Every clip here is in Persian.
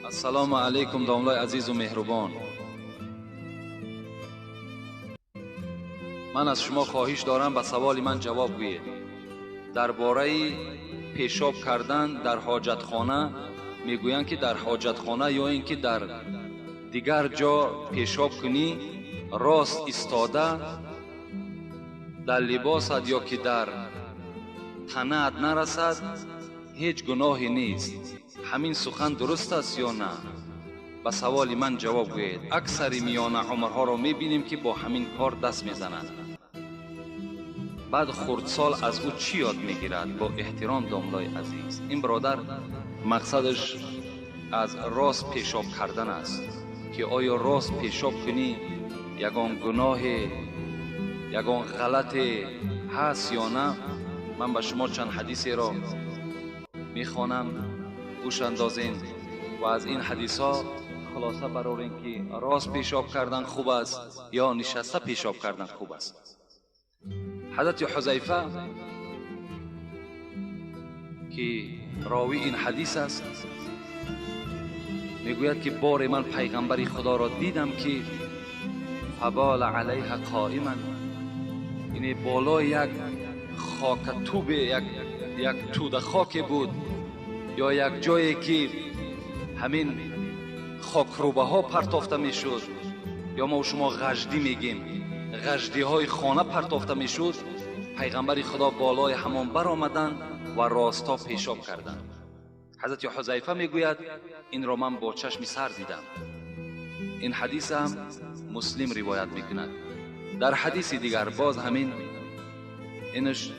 السلام علیکم داملای عزیز و مهربان. من از شما خواهش دارم به سوال من جواب گویید. درباره پیشاب کردن در حاجتخانه میگویند که در حاجتخانه یا اینکه در دیگر جا پیشاب کنی، راست ایستاده در لباست یا که در تنت نرسد هیچ گناهی نیست. همین سخن درست است یا نه؟ به سوال من جواب گویید. اکثر میان عمرها را میبینیم که با همین کار دست میزنند. بعد خردسال از او چی یاد میگیرد؟ با احترام داملای عزیز، این برادر مقصدش از راست پیشاب کردن است که آیا راست پیشاب کنی یگان گناه یگان غلط هست یا نه. من به شما چند حدیثی را میخوانم، گوش اندازین و از این حدیث ها خلاصه برآورین که راست پیشاب کردن خوب است یا نشسته پیشاب کردن خوب است. حضرت حذیفه که راوی این حدیث است میگوید که بار من پیغمبر خدا را دیدم که فبال علیها قائما، یعنی بالای یک خاکتوب، یک توده خاک بود یا یک جایی که همین خاکروبه ها پرتافته می شد، یا ما و شما غجدی میگیم، غجدی های خانه پرتافته می شد. پیغمبر خدا بالای همان بر آمدن و راستا پیشاب کردن. حضرت حذیفه میگوید این را من با چشم سر دیدم. این حدیث هم مسلم روایت میکند. در حدیث دیگر باز همین اینش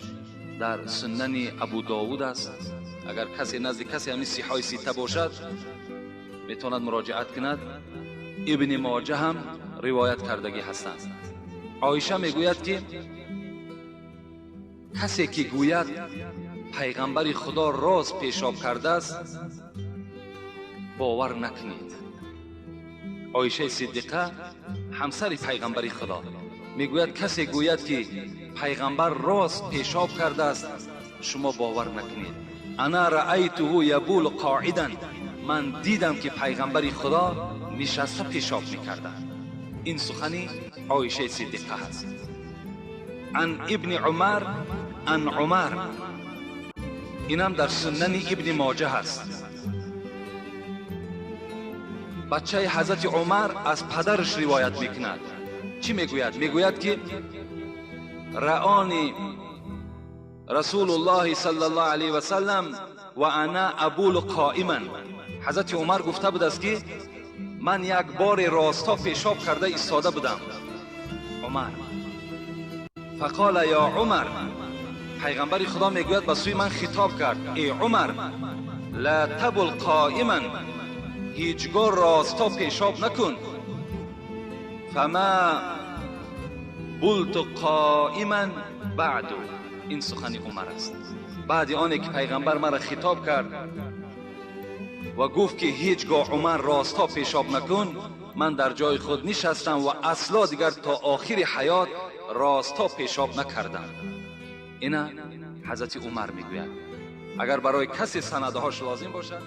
در سنن ابو داود است. اگر کسی نزد کسی همین صحیح سته باشد میتواند مراجعت کند. ابن ماجه هم روایت کردگی هستند. عایشه میگوید که کسی که گوید پیغمبر خدا راست پیشاب کرده است باور نکنید. عایشه صدیقه همسر پیغمبر خدا میگوید کسی گوید که پیغمبر راست پیشاب کرده است شما باور نکنید. انا رأیته یبول قاعدا، من دیدم که پیغمبر خدا نشسته پیشاب میکرده. این سخنی عایشه صدیقه هست. عن ابن عمر عن عمر، اینم در سنن ابن ماجه هست. بچه حضرت عمر از پدرش روایت میکند. چی میگوید؟ میگوید که رآنی رسول الله صلی الله علیه و سلم و انا ابول قائما. حضرت عمر گفته بود است که من یک بار راستا پیشاب کرده ایستاده بودم. عمر فقال یا عمر، پیغمبر خدا میگوید به سوی من خطاب کرد ای عمر لا تبل قائما، هیچگاه راستا پیشاب نکن. فما بلت قائما بعد، این سخن عمر است. بعد آنی که پیغمبر مرا خطاب کرد و گفت که هیچگاه عمر راستا پیشاب نکن، من در جای خود نشستم و اصلا دیگر تا آخر حیات راستا پیشاب نکردم. اینا حضرت عمر میگوید. اگر برای کسی سندهاش لازم باشد